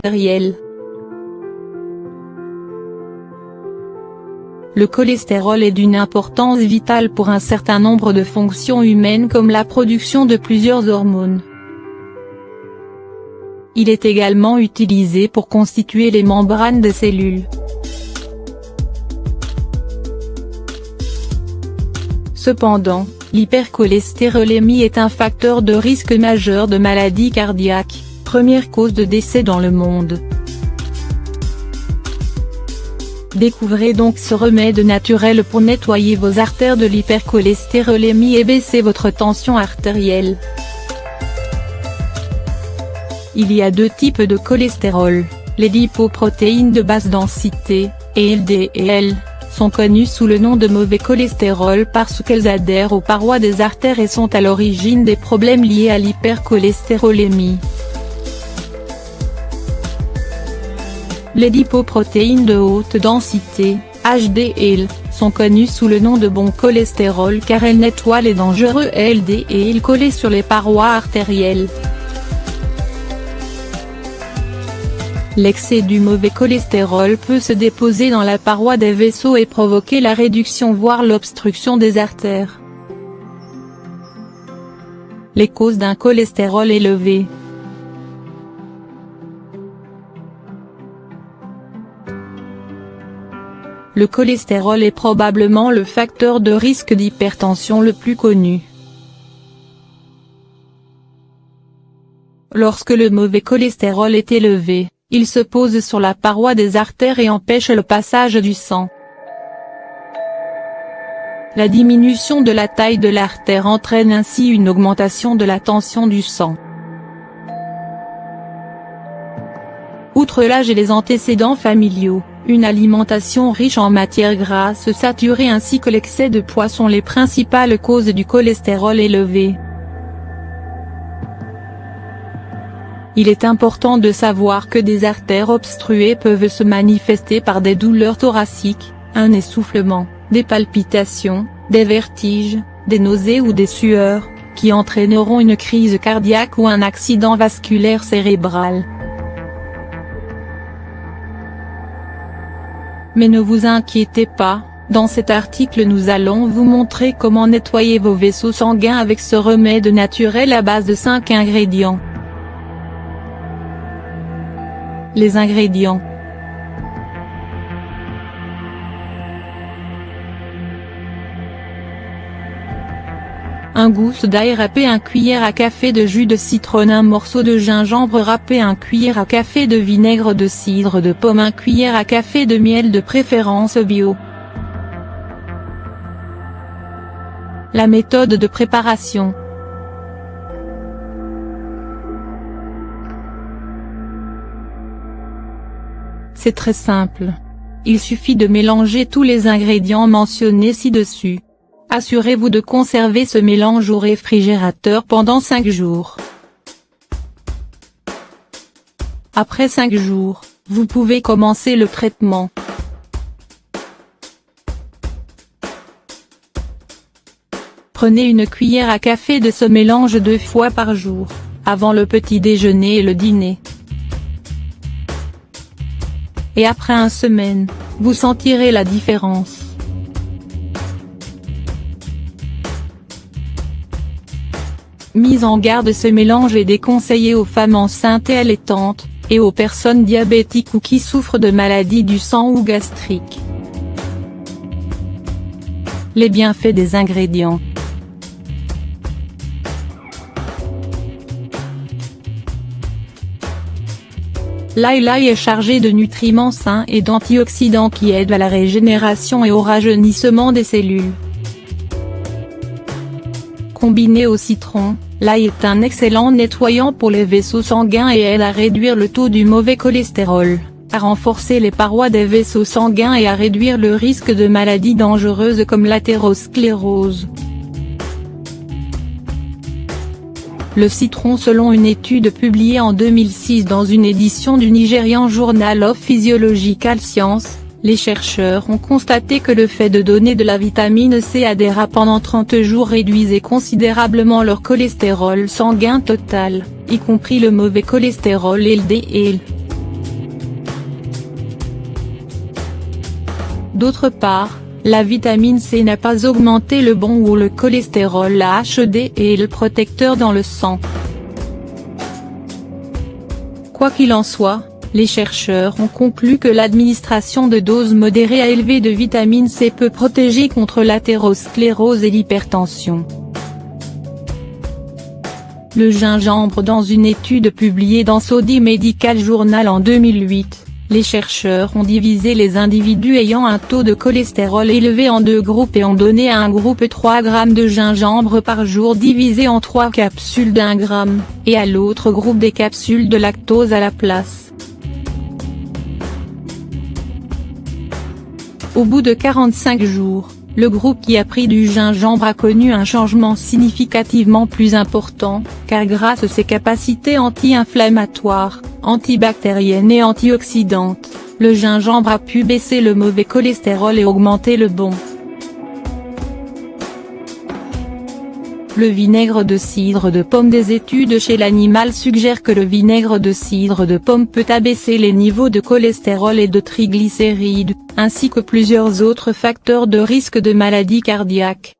artérielle. Le cholestérol est d'une importance vitale pour un certain nombre de fonctions humaines comme la production de plusieurs hormones. Il est également utilisé pour constituer les membranes des cellules. Cependant, l'hypercholestérolémie est un facteur de risque majeur de maladie cardiaque, première cause de décès dans le monde. Découvrez donc ce remède naturel pour nettoyer vos artères de l'hypercholestérolémie et baisser votre tension artérielle. Il y a deux types de cholestérol, les lipoprotéines de basse densité, et LDL, sont connues sous le nom de mauvais cholestérol parce qu'elles adhèrent aux parois des artères et sont à l'origine des problèmes liés à l'hypercholestérolémie. Les lipoprotéines de haute densité, HDL, sont connues sous le nom de bon cholestérol car elles nettoient les dangereux LDL collés sur les parois artérielles. L'excès du mauvais cholestérol peut se déposer dans la paroi des vaisseaux et provoquer la réduction voire l'obstruction des artères. Les causes d'un cholestérol élevé. Le cholestérol est probablement le facteur de risque d'hypertension le plus connu. Lorsque le mauvais cholestérol est élevé, il se pose sur la paroi des artères et empêche le passage du sang. La diminution de la taille de l'artère entraîne ainsi une augmentation de la tension du sang. Outre l'âge et les antécédents familiaux, une alimentation riche en matières grasses saturées ainsi que l'excès de poids sont les principales causes du cholestérol élevé. Il est important de savoir que des artères obstruées peuvent se manifester par des douleurs thoraciques, un essoufflement, des palpitations, des vertiges, des nausées ou des sueurs, qui entraîneront une crise cardiaque ou un accident vasculaire cérébral. Mais ne vous inquiétez pas, dans cet article nous allons vous montrer comment nettoyer vos vaisseaux sanguins avec ce remède naturel à base de 5 ingrédients. Les ingrédients. Un gousse d'ail râpé, 1 cuillère à café de jus de citron, 1 morceau de gingembre râpé, 1 cuillère à café de vinaigre de cidre de pomme, 1 cuillère à café de miel de préférence bio. La méthode de préparation. C'est très simple. Il suffit de mélanger tous les ingrédients mentionnés ci-dessus. Assurez-vous de conserver ce mélange au réfrigérateur pendant 5 jours. Après 5 jours, vous pouvez commencer le traitement. Prenez une cuillère à café de ce mélange 2 fois par jour, avant le petit déjeuner et le dîner. Et après 1 semaine, vous sentirez la différence. Mise en garde: ce mélange est déconseillé aux femmes enceintes et allaitantes, et aux personnes diabétiques ou qui souffrent de maladies du sang ou gastriques. Les bienfaits des ingrédients. L'ail est chargé de nutriments sains et d'antioxydants qui aident à la régénération et au rajeunissement des cellules. Combiné au citron, l'ail est un excellent nettoyant pour les vaisseaux sanguins et aide à réduire le taux du mauvais cholestérol, à renforcer les parois des vaisseaux sanguins et à réduire le risque de maladies dangereuses comme l'athérosclérose. Le citron. Selon une étude publiée en 2006 dans une édition du Nigerian Journal of Physiological Sciences, les chercheurs ont constaté que le fait de donner de la vitamine C à des rats pendant 30 jours réduisait considérablement leur cholestérol sanguin total, y compris le mauvais cholestérol LDL. D'autre part, la vitamine C n'a pas augmenté le bon ou le cholestérol HDL et est le protecteur dans le sang. Quoi qu'il en soit, les chercheurs ont conclu que l'administration de doses modérées à élevées de vitamine C peut protéger contre l'athérosclérose et l'hypertension. Le gingembre. Dans une étude publiée dans Saudi Medical Journal en 2008, les chercheurs ont divisé les individus ayant un taux de cholestérol élevé en 2 groupes et ont donné à un groupe 3 g de gingembre par jour divisé en 3 capsules d'1 g, et à l'autre groupe des capsules de lactose à la place. Au bout de 45 jours, le groupe qui a pris du gingembre a connu un changement significativement plus important, car grâce à ses capacités anti-inflammatoires, antibactériennes et antioxydantes, le gingembre a pu baisser le mauvais cholestérol et augmenter le bon. Le vinaigre de cidre de pomme. Des études chez l'animal suggèrent que le vinaigre de cidre de pomme peut abaisser les niveaux de cholestérol et de triglycérides, ainsi que plusieurs autres facteurs de risque de maladie cardiaque.